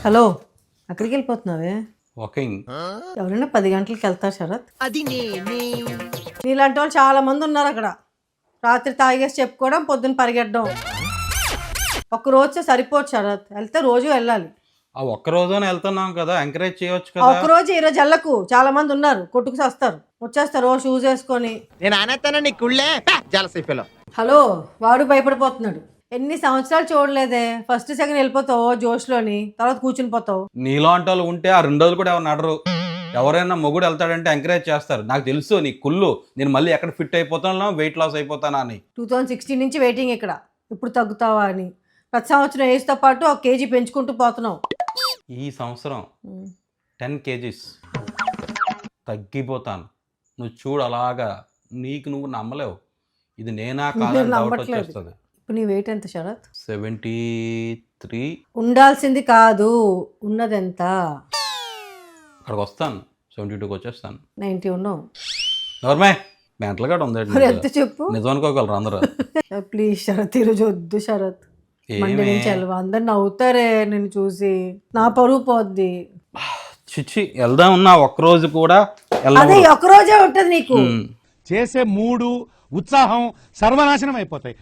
Hello, అక్కడికి వెళ్ళిపోతున్నావే? Walking. ఎవరైనా 10 గంటలకు వెళ్తారు శరత్? అది నేనే. నీలాంటి వాళ్ళు చాలా మంది ఉన్నారు అక్కడ. రాత్రి తాగేసి చెప్పుకోవడం, పొద్దున్న పరిగెట్టడం. ఒక్క రోజు సరిపోదు శరత్, వెళ్తే రోజు వెళ్ళాలి. ఆ ఒక్క రోజునే వెళ్తున్నాం కదా, ఎంకరేజ్ చేయొచ్చు ఆ కదా. ఒక్క రోజు ఈరోజు వెళ్ళకు, చాలా మంది ఉన్నారు, కొట్టుకు వస్తారు, వచ్చేస్తారు రోజు షూస్ వేసుకొని. నేను ఆనేస్తాను నీ కుళ్ళే జలసైఫీలో. హలో, వాడు భయపడిపోతున్నాడు. ఎన్ని సంవత్సరాలు చూడలేదే, ఫస్ట్ సెకండ్ వెళ్ళిపోతావు జోష్లోని, తర్వాత కూర్చుని పోతావు. నీలాంటి వాళ్ళు ఉంటే ఆ 2 రోజులు కూడా ఎవరు నడరు. ఎవరైనా మొగుడు వెళ్తాడంటే ఎంకరేజ్ చేస్తారు. నాకు తెలుసు నీ కుళ్ళు, నేను మళ్ళీ ఎక్కడ ఫిట్ అయిపోతానో, వెయిట్ లాస్ అయిపోతానా అని. 2016 నుంచి వెయిటింగ్ ఇక్కడ, ఇప్పుడు తగ్గుతావా అని. ప్రతి సంవత్సరం ఏజ్తో పాటు 1 కేజీ పెంచుకుంటూ పోతున్నావు. ఈ సంవత్సరం 10 kgs తగ్గిపోతాను. నువ్వు చూడు అలాగా, నీకు నువ్వు నమ్మలేవు. ఇది నేనా కాదని డౌట్ నమ్మట్లేదు. వచ్చేస్తుంది. ఇప్పుడు నీ వెయిట్ ఎంత శరత్? 73. ఉండాల్సింది కాదు, ఉన్నది ఎంత? అక్కడికి వస్తాను, 72కి వచ్చేస్తాను. 90 ఉన్నావు. ఎవరమే మెంటల్ గా ఉంది. మరి ఎంత చెప్పు. నిజం అనుకోగలరు అందరూ. ప్లీజ్ శరత్, ఈరోజు వద్దు శరత్. మండే నుంచి వెళ్ళవా? అందరు నవ్వుతారే నిన్ను చూసి, నా పరువు పోద్ది. చిచ్చి వెళ్దాం ఉన్నా ఒక్కరోజు కూడా అదే ఒక్కరోజే ఉంటది నీకు. చేసే మూడు ఉత్సాహం సర్వనాశనం అయిపోతాయి.